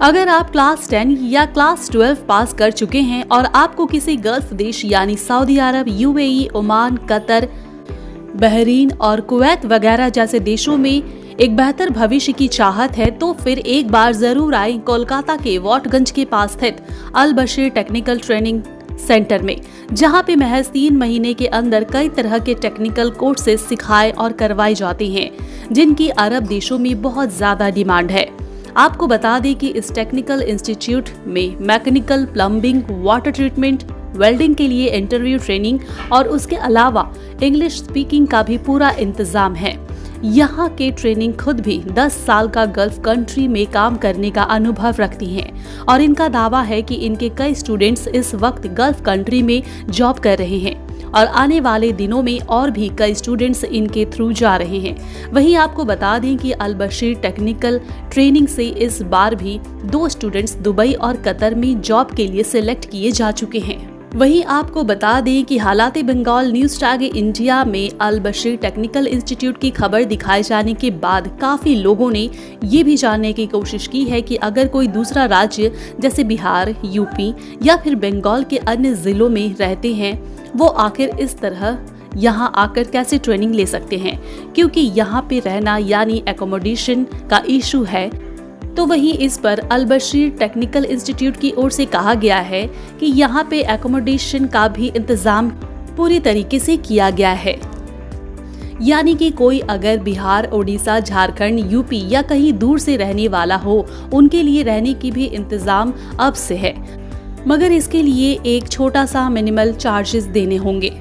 अगर आप क्लास 10 या क्लास 12 पास कर चुके हैं और आपको किसी गल्फ देश यानी सऊदी अरब, यूएई, ओमान, कतर, बहरीन और कुवैत वगैरह जैसे देशों में एक बेहतर भविष्य की चाहत है, तो फिर एक बार जरूर आए कोलकाता के वॉटगंज के पास स्थित अल बशीर टेक्निकल ट्रेनिंग सेंटर में, जहां पे महज 3 महीने के अंदर कई तरह के टेक्निकल कोर्सेज सिखाए और करवाए जाते हैं, जिनकी अरब देशों में बहुत ज्यादा डिमांड है। आपको बता दें कि इस टेक्निकल इंस्टीट्यूट में mechanical, plumbing, water treatment, welding के लिए इंटरव्यू ट्रेनिंग और उसके अलावा इंग्लिश स्पीकिंग का भी पूरा इंतजाम है। यहाँ के ट्रेनिंग खुद भी 10 साल का गल्फ कंट्री में काम करने का अनुभव रखती हैं और इनका दावा है कि इनके कई स्टूडेंट्स इस वक्त गल्फ कंट्री में जॉब कर रहे हैं और आने वाले दिनों में और भी कई स्टूडेंट्स इनके थ्रू जा रहे हैं। वहीं आपको बता दें कि अल बशीर टेक्निकल ट्रेनिंग से इस बार भी 2 स्टूडेंट्स दुबई और कतर में जॉब के लिए सिलेक्ट किए जा चुके हैं। वहीं आपको बता दें कि हालात बंगाल न्यूज टैग इंडिया में अल बशीर टेक्निकल इंस्टीट्यूट की खबर दिखाए जाने के बाद काफी लोगों ने ये भी जानने की कोशिश की है कि अगर कोई दूसरा राज्य जैसे बिहार, यूपी या फिर बंगाल के अन्य जिलों में रहते हैं, वो आखिर इस तरह यहाँ आकर कैसे ट्रेनिंग ले सकते हैं, क्योंकि यहाँ पे रहना यानी एकोमोडेशन का इशू है। तो वहीं इस पर अल बशीर टेक्निकल इंस्टीट्यूट की ओर से कहा गया है कि यहाँ पे एकोमोडेशन का भी इंतजाम पूरी तरीके से किया गया है, यानी कि कोई अगर बिहार, उड़ीसा, झारखंड, यूपी या कहीं दूर से रहने वाला हो, उनके लिए रहने की भी इंतजाम अब से है, मगर इसके लिए एक छोटा सा मिनिमल चार्जेस देने होंगे।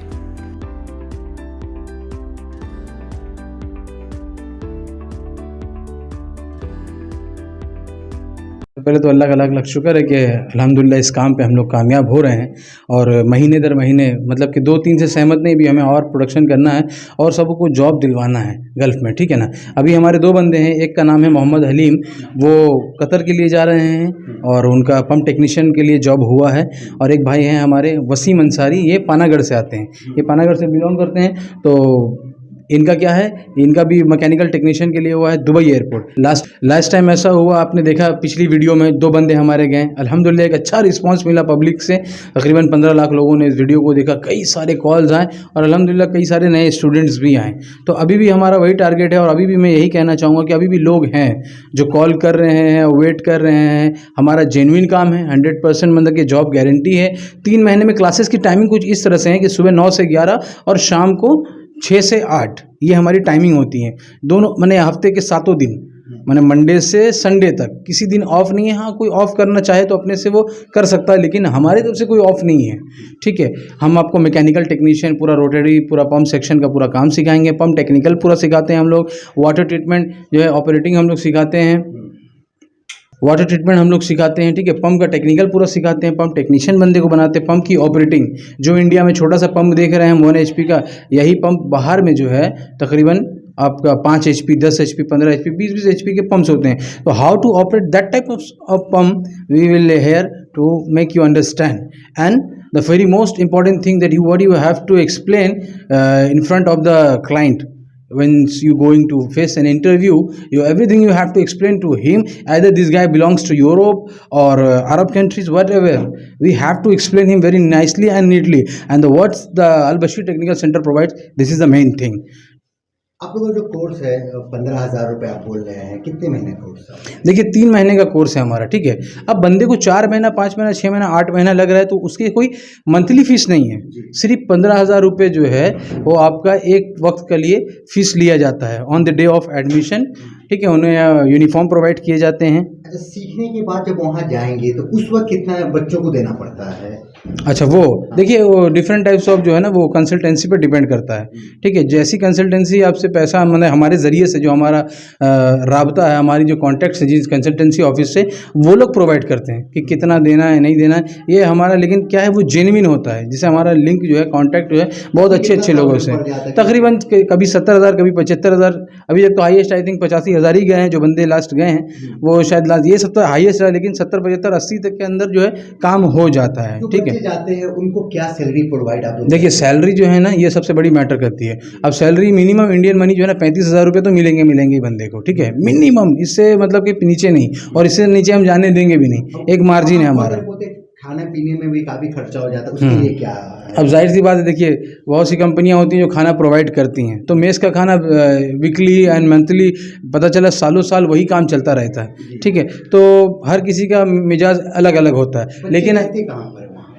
पहले तो अल्लाह का लाख लाख शुक्र है कि अल्हम्दुलिल्लाह इस काम पे हम लोग कामयाब हो रहे हैं और महीने दर महीने मतलब कि 2-3 से सहमत नहीं, भी हमें और प्रोडक्शन करना है और सबको जॉब दिलवाना है गल्फ़ में, ठीक है ना। अभी हमारे 2 बंदे हैं, एक का नाम है मोहम्मद हलीम, वो कतर के लिए जा रहे हैं और उनका पंप टेक्नीशियन के लिए जॉब हुआ है, और एक भाई हैं हमारे वसीम अंसारी, ये पानागढ़ से आते हैं, ये पानागढ़ से बिलोंग करते हैं। तो इनका क्या है, इनका भी मैकेनिकल टेक्नीशियन के लिए हुआ है दुबई एयरपोर्ट। लास्ट टाइम ऐसा हुआ, आपने देखा पिछली वीडियो में 2 बंदे हमारे गए, अल्हम्दुलिल्लाह एक अच्छा रिस्पांस मिला पब्लिक से, तकरीबन 15 लाख लोगों ने इस वीडियो को देखा, कई सारे कॉल्स आए और अल्हम्दुलिल्लाह कई सारे नए स्टूडेंट्स भी आए। तो अभी भी हमारा वही टारगेट है और अभी भी मैं यही कहना चाहूँगा कि अभी भी लोग हैं जो कॉल कर रहे हैं, वेट कर रहे हैं। हमारा जेन्युइन काम है, 100% मतलब कि जॉब गारंटी है। 3 महीने में क्लासेस की टाइमिंग कुछ इस तरह से है कि सुबह 9 से 11 और शाम को 6 से 8 ये हमारी टाइमिंग होती है। दोनों मैंने हफ्ते के 7 दिन, मैंने मंडे से संडे तक किसी दिन ऑफ नहीं है। हाँ, कोई ऑफ करना चाहे तो अपने से वो कर सकता है, लेकिन हमारी तरफ से कोई ऑफ नहीं है, ठीक है। हम आपको मैकेनिकल टेक्नीशियन, पूरा रोटरी, पूरा पंप सेक्शन का पूरा काम सिखाएंगे, पंप टेक्निकल पूरा सिखाते हैं हम लोग, वाटर ट्रीटमेंट जो है ऑपरेटिंग हम लोग सिखाते हैं, वाटर ट्रीटमेंट हम लोग सिखाते हैं, ठीक है। पंप का टेक्निकल पूरा सिखाते हैं, पंप टेक्नीशियन बंदे को बनाते हैं, पंप की ऑपरेटिंग, जो इंडिया में छोटा सा पंप देख रहे हैं हम 1 HP का, यही पंप बाहर में जो है तकरीबन आपका 5 HP, 10 HP, 15 HP, 20 HP के पंप्स होते हैं। तो how to operate that type of pump we will here to make you understand. And the very most important thing that what you have to explain in front of the client when you going to face an interview, everything you have to explain to him, either this guy belongs to Europe or Arab countries, whatever, we have to explain him very nicely and neatly, and what the Al Bashir Technical Center provides, this is the main thing. आप लोगों का जो course है 15,000 रुपये आप बोल रहे हैं, कितने महीने कोर्स है? देखिए 3 महीने का कोर्स है हमारा, ठीक है। अब बंदे को 4 महीना, 5 महीना, 6 महीना, 8 महीना लग रहा है तो उसकी कोई मंथली फीस नहीं है, सिर्फ 15,000 रुपये जो है वो आपका एक वक्त के लिए फीस लिया जाता है on the day of admission, ठीक है। उन्हें यूनिफॉर्म प्रोवाइड किए जाते हैं। अच्छा, सीखने के बाद जब वहाँ जाएंगे तो उस वक्त कितना बच्चों को देना पड़ता है? अच्छा, वो देखिए वो डिफरेंट टाइप्स ऑफ जो है ना वो कंसल्टेंसी पे डिपेंड करता है, ठीक है। जैसी कंसल्टेंसी आपसे पैसा मतलब हमारे ज़रिए से जो हमारा राबता है, हमारी जो कॉन्टैक्ट्स है जिस कंसल्टेंसी ऑफिस से, वो लोग प्रोवाइड करते हैं कि कितना देना है नहीं देना है ये हमारा, लेकिन क्या है वो जेन्युइन होता है, जिससे हमारा लिंक जो है कॉन्टैक्ट जो है बहुत अच्छे लोगों से, तकरीबन कभी 70,000 कभी 75,000, अभी तक तो हाईएस्ट आई थिंक 85,000 ही गए हैं जो बंदे लास्ट गए हैं, वो शायद 50 ये सब तो हाईएस्ट है, लेकिन 70 75 80 तक के अंदर जो है काम हो जाता है। ठीक है, जाते हैं उनको क्या सैलरी प्रोवाइड आप? देखिए सैलरी जो है ना ये सबसे बड़ी मैटर करती है। अब सैलरी मिनिमम इंडियन मनी जो है ना 35,000 रुपये तो मिलेंगे ही बंदे को। ठीक है, मिनिमम, इससे मतलब कि नीचे नहीं, और इससे नीचे हम जाने देंगे भी नहीं, एक मार्जिन है हमारा। खाने पीने में भी काफ़ी खर्चा हो जाता है, उसके लिए क्या? अब जाहिर सी बात है, देखिए बहुत सी कंपनियां होती हैं जो खाना प्रोवाइड करती हैं, तो मेस का खाना वीकली एंड मंथली पता चला सालों साल वही काम चलता रहता है। ठीक है, तो हर किसी का मिजाज अलग अलग होता है, लेकिन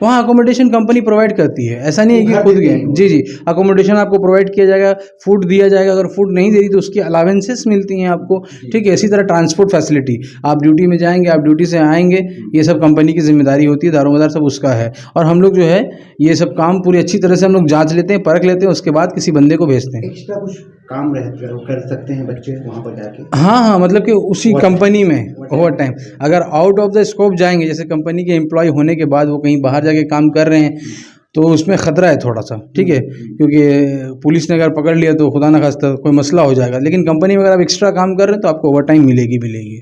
वहाँ अकोमोडेशन कंपनी प्रोवाइड करती है, ऐसा नहीं है कि खुद गए। जी जी, अकोमोडेशन आपको प्रोवाइड किया जाएगा, फूड दिया जाएगा, अगर फूड नहीं दे रही तो उसकी अलावेंसेस मिलती हैं आपको। ठीक है, इसी तरह ट्रांसपोर्ट फैसिलिटी, आप ड्यूटी में जाएंगे, आप ड्यूटी से आएंगे, ये सब कंपनी की जिम्मेदारी होती है, दारोमदार सब उसका है। और हम लोग जो है ये सब काम पूरी अच्छी तरह से हम लोग जांच लेते हैं, परख लेते हैं, उसके बाद किसी बंदे को भेजते हैं। एक्स्ट्रा कुछ काम कर सकते हैं बच्चे वहाँ पर जाके? हाँ, मतलब कि उसी कंपनी में ओवर टाइम, अगर आउट ऑफ द स्कोप जाएंगे, जैसे कंपनी के एम्प्लॉय होने के बाद वो कहीं बाहर जाके काम कर रहे हैं, तो उसमें ख़तरा है थोड़ा सा। ठीक है, क्योंकि पुलिस ने अगर पकड़ लिया तो खुदा न खास्ता कोई मसला हो जाएगा, लेकिन कंपनी में अगर आप एक्स्ट्रा काम कर रहे हैं तो आपको ओवर टाइम मिलेगी।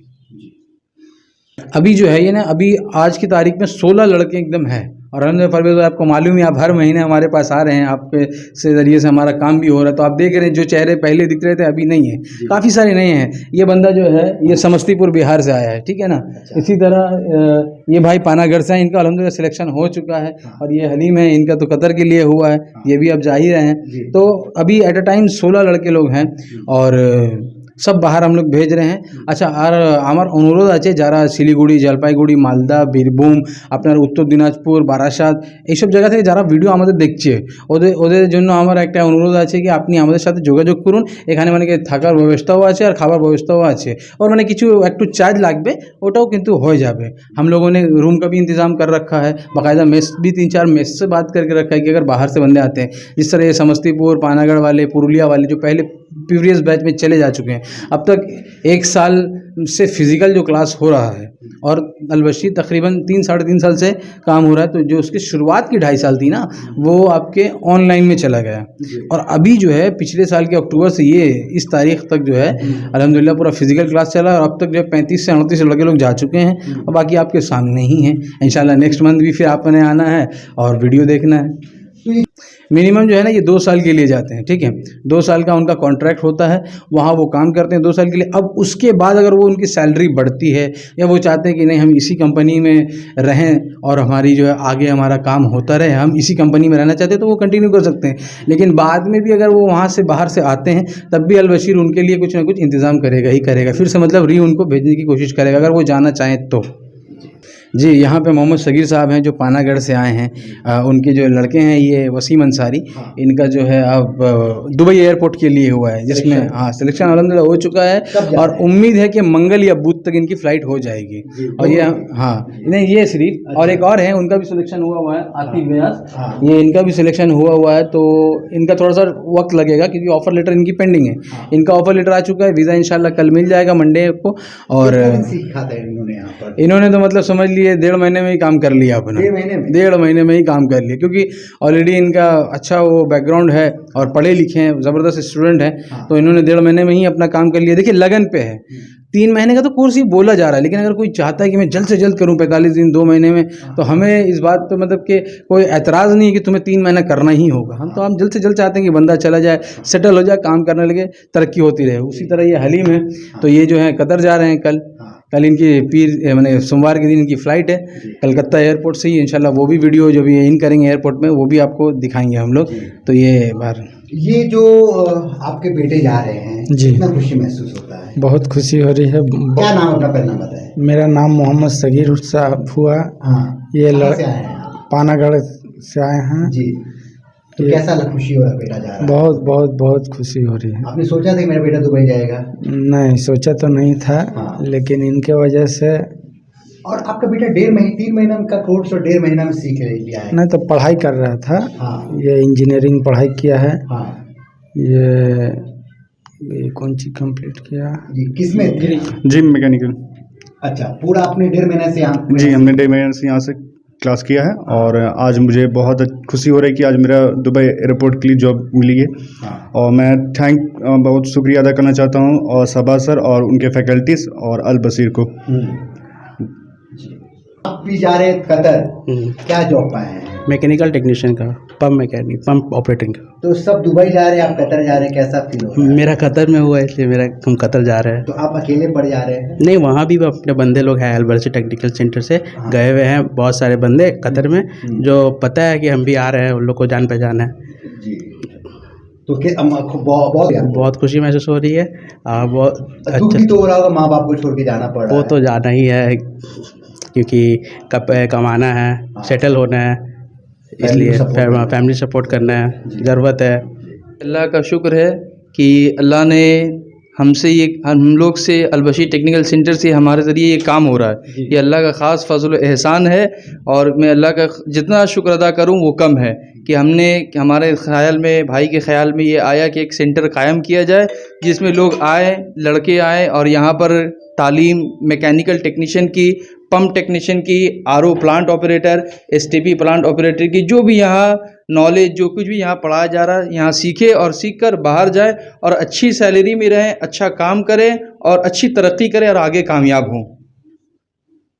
अभी जो है ये ना, अभी आज की तारीख में 16 लड़के एकदम हैं, और अलहमदुलिल्लाह परवेज़ आपको मालूम है, आप हर महीने हमारे पास आ रहे हैं, आपके से ज़रिए से हमारा काम भी हो रहा है, तो आप देख रहे हैं जो चेहरे पहले दिख रहे थे अभी नहीं है, काफ़ी सारे नए हैं। ये बंदा जो है ये समस्तीपुर बिहार से आया है। ठीक है ना, इसी तरह ये भाई पानागढ़ से हैं, इनका अलहमदुलिल्लाह सिलेक्शन हो चुका है। और ये हलीम है, इनका तो कतर के लिए हुआ है, ये भी अब जा ही रहे हैं। तो अभी एट अ टाइम 16 लड़के लोग हैं, और सब बाहर हम लोग भेज रहे हैं। अच्छा, আর আমার অনুরোধ আছে যারা শিলিগুড়ি, জলপাইগুড়ি, মালদা, বীরভূম, আপনার উত্তর দিনাজপুর, বারাসাত এইসব জায়গা থেকে যারা ভিডিও আমাদের দেখছে, ওদের জন্য আমার একটা অনুরোধ আছে কি আপনি আমাদের সাথে যোগাযোগ করুন। এখানে মানে কি থাকার ব্যবস্থাও আছে আর খাবার ব্যবস্থাও আছে, और মানে কিছু একটু চার্জ লাগবে, ওটাও কিন্তু হয়ে যাবে। हम लोगों ने रूम का भी इंतज़ाम कर रखा है, बाकायदा मेस भी 3-4 मेस से बात करके रखा है कि अगर बाहर से बंदे आते हैं, जिस तरह ये समस्तीपुर, पानागढ़ वाले, पुरुलिया वाले जो पहले प्रीवियस बैच में चले जा चुके हैं, अब तक 1 साल से फिज़िकल जो क्लास हो रहा है, और अलबशीर तकरीबन 3-3.5 साल से काम हो रहा है, तो जो उसकी शुरुआत की 2.5 साल थी ना, वो आपके ऑनलाइन में चला गया। और अभी जो है पिछले साल के अक्टूबर से ये इस तारीख तक जो है अल्हम्दुलिल्लाह पूरा फिज़िकल क्लास चला, और अब तक जो है 35 से 38 लड़के लोग जा चुके हैं, और बाकी आपके सामने ही हैं। इंशाल्लाह नेक्स्ट मंथ भी फिर आपने आना है और वीडियो देखना है। मिनिमम जो है ना ये 2 साल के लिए जाते हैं। ठीक है, 2 साल का उनका कॉन्ट्रैक्ट होता है, वहाँ वो काम करते हैं 2 साल के लिए। अब उसके बाद अगर वो उनकी सैलरी बढ़ती है, या वो चाहते हैं कि नहीं हम इसी कंपनी में रहें और हमारी जो है आगे हमारा काम होता रहे, हम इसी कंपनी में रहना चाहते हैं, तो वो कंटिन्यू कर सकते हैं। लेकिन बाद में भी अगर वो वहाँ से बाहर से आते हैं, तब भी अलबशीर उनके लिए कुछ ना कुछ इंतज़ाम करेगा ही करेगा, फिर से मतलब उनको भेजने की कोशिश करेगा अगर वो जाना चाहें तो। जी, यहाँ पे मोहम्मद सगीर साहब हैं जो पानागढ़ से आए हैं, उनके जो लड़के हैं ये वसीम अंसारी, इनका जो है अब दुबई एयरपोर्ट के लिए हुआ है, जिसमें हाँ सिलेक्शन अल्हम्दुलिल्लाह हो चुका है, और उम्मीद है कि मंगल या बुध तक इनकी फ़्लाइट हो जाएगी। और ये हाँ नहीं, ये सिर्फ और एक और है, उनका भी सिलेक्शन हुआ है, आतिफ व्यास, ये इनका भी सिलेक्शन हुआ है, तो इनका थोड़ा सा वक्त लगेगा क्योंकि ऑफ़र लेटर इनकी पेंडिंग है। इनका ऑफ़र लेटर आ चुका है, वीज़ा इंशाल्लाह कल मिल जाएगा मंडे को। और इन्होंने तो मतलब समझ लिए 1.5 महीने में ही काम कर लिया अपना, 1.5 महीने में ही काम कर लिया, क्योंकि ऑलरेडी इनका अच्छा वो बैकग्राउंड है और पढ़े लिखे हैं, ज़बरदस्त स्टूडेंट हैं, तो इन्होंने 1.5 महीने में ही अपना काम कर लिया। देखिए लगन पे है, 3 महीने का तो कोर्स ही बोला जा रहा है, लेकिन अगर कोई चाहता है कि मैं जल्द से जल्द करूं 45 दिन 2 महीने में, तो हमें इस बात पे मतलब कि कोई एतराज़ नहीं है कि तुम्हें 3 महीना करना ही होगा। हम जल्द से जल्द चाहते हैं कि बंदा चला जाए, सेटल हो जाए, काम करने लगे, तरक्की होती रहे। उसी तरह ये हलीम है, तो ये जो है कतर जा रहे हैं कल इनकी मैंने सोमवार के दिन इनकी फ़्लाइट है कलकत्ता एयरपोर्ट से ही। इंशाल्लाह वो भी वीडियो जो भी इन करेंगे एयरपोर्ट में, वो भी आपको दिखाएंगे हम लोग। तो ये बार ये जो आपके बेटे जा रहे हैं, कितना खुशी महसूस होता है? बहुत खुशी हो रही है। क्या नाम अपना पहले नाम बताएं? मेरा नाम मोहम्मद सगीर साहब हुआ। ये पानागढ़ से आए हैं जी। तो कैसा खुशी हो रहा है बेटा जा रहा है? बहुत खुशी हो रही है। आपने सोचा था कि मेरा बेटा दुबई जाएगा? नहीं, सोचा तो नहीं था, लेकिन इनके वजह से। और आपका बेटा 3 महीना का कोर्स और 1.5 महीना में सीख लिया है? नहीं, तो पढ़ाई कर रहा था। ये इंजीनियरिंग पढ़ाई किया है। ये कौन सी कंप्लीट किया जी? किसमें? जी मैकेनिकल। अच्छा, पूरा आपने 1.5 महीने से यहाँ? जी, हमने 1.5 महीने से यहाँ से क्लास किया है, और आज मुझे बहुत खुशी हो रही है कि आज मेरा दुबई एयरपोर्ट के लिए जॉब मिली है। और मैं बहुत शुक्रिया अदा करना चाहता हूँ और सबा सर और उनके फैकल्टीज़ और अल बसीर को। आप भी जा रहे हैं कतर, क्या जॉब पाए हैं? मैकेनिकल टेक्नीशियन का, पंप मैकेनिक, पंप ऑपरेटिंग का। तो सब दुबई जा रहे हैं, आप कतर जा रहे हैं, कैसा फील हो रहा है? मेरा कतर में हुआ है इसलिए हम कतर जा रहे हैं। तो आप अकेले पड़ जा रहे हैं? नहीं, वहाँ भी अपने बंदे लोग हैं, अलबर्सी टेक्निकल सेंटर से गए हुए हैं बहुत सारे बंदे कतर में, जो पता है कि हम भी आ रहे हैं, उन लोग को जान पहचान है। जी। तो बहुत खुशी महसूस हो रही है। बहुत दुख भी तो हो रहा होगा, माँ बाप को छोड़ के जाना पड़ रहा है। वो तो जाना ही है क्योंकि कमाना है, सेटल होना है, इसलिए फैमिली सपोर्ट करना है, ज़रूरत है। अल्लाह का शुक्र है कि अल्लाह ने हमसे ये हम लोग से अलबशी टेक्निकल सेंटर से हमारे ज़रिए ये काम हो रहा है। ये अल्लाह का ख़ास फजल एहसान है और मैं अल्लाह का जितना शुक्र अदा करूं वो कम है कि हमारे ख़्याल में, भाई के ख़्याल में ये आया कि एक सेंटर कायम किया जाए जिसमें लोग आए, लड़के आए और यहाँ पर तालीम मैकेनिकल टेक्नीशियन की, पंप टेक्नीशियन की, RO plant operator, STP plant operator की, जो भी यहाँ नॉलेज, जो कुछ भी यहाँ पढ़ाया जा रहा है, यहाँ सीखे और सीख कर बाहर जाए और अच्छी सैलरी में रहें, अच्छा काम करें और अच्छी तरक्की करें और आगे कामयाब हों।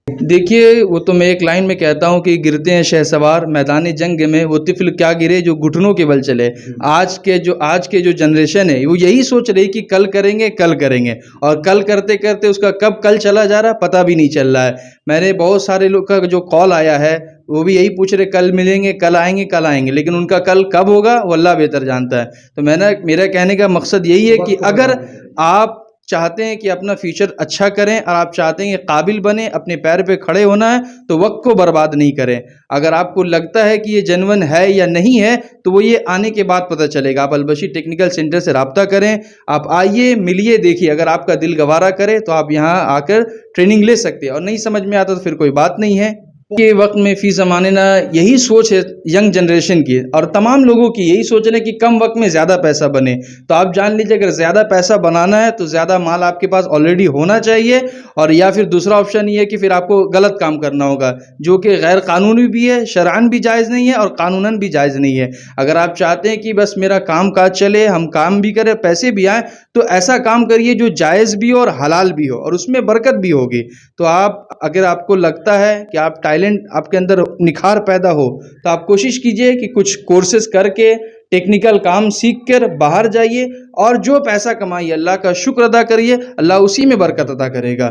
देखिए, वो तो मैं एक लाइन में कहता हूँ कि गिरते हैं शहसवार मैदानी जंग में, वो तिफल क्या गिरे जो घुटनों के बल चले। आज के जो जनरेशन है वो यही सोच रही कि कल करेंगे और कल करते करते उसका कब कल चला जा रहा है पता भी नहीं चल रहा है। मैंने बहुत सारे लोग का जो कॉल आया है वो भी यही पूछ रहे कल मिलेंगे, कल आएंगे, लेकिन उनका कल कब होगा वो अल्लाह बेहतर जानता है। तो मेरा कहने का मकसद यही है कि अगर आप चाहते हैं कि अपना फ्यूचर अच्छा करें और आप चाहते हैं कि काबिल बने, अपने पैर पे खड़े होना है, तो वक्त को बर्बाद नहीं करें। अगर आपको लगता है कि ये जेन्युइन है या नहीं है तो वो ये आने के बाद पता चलेगा। आप अलबशी टेक्निकल सेंटर से रब्ता करें, आप आइए, मिलिए, देखिए। अगर आपका दिल गवारा करे तो आप यहाँ आकर ट्रेनिंग ले सकते हैं और नहीं समझ में आता तो फिर कोई बात नहीं है। के वक्त में फ़ी ज़माने ना यही सोच है यंग जनरेशन की और तमाम लोगों की, यही सोच है कि कम वक्त में ज़्यादा पैसा बने। तो आप जान लीजिए अगर ज़्यादा पैसा बनाना है तो ज़्यादा माल आपके पास ऑलरेडी होना चाहिए, और या फिर दूसरा ऑप्शन ये है कि फिर आपको गलत काम करना होगा जो कि गैर कानूनी भी है, शरअन भी जायज़ नहीं है और कानूनन भी जायज़ नहीं है। अगर आप चाहते हैं कि बस मेरा काम काज चले, हम काम भी करें, पैसे भी आए, तो ऐसा काम करिए जो जायज़ भी हो और हलाल भी हो और उसमें बरकत भी होगी। तो अगर आपको लगता है कि आप टैलेंट, आपके अंदर निखार पैदा हो, तो आप कोशिश कीजिए कि कुछ कोर्सेज करके टेक्निकल काम सीख कर बाहर जाइए और जो पैसा कमाइए अल्लाह का शुक्र अदा करिए, अल्लाह उसी में बरकत अदा करेगा।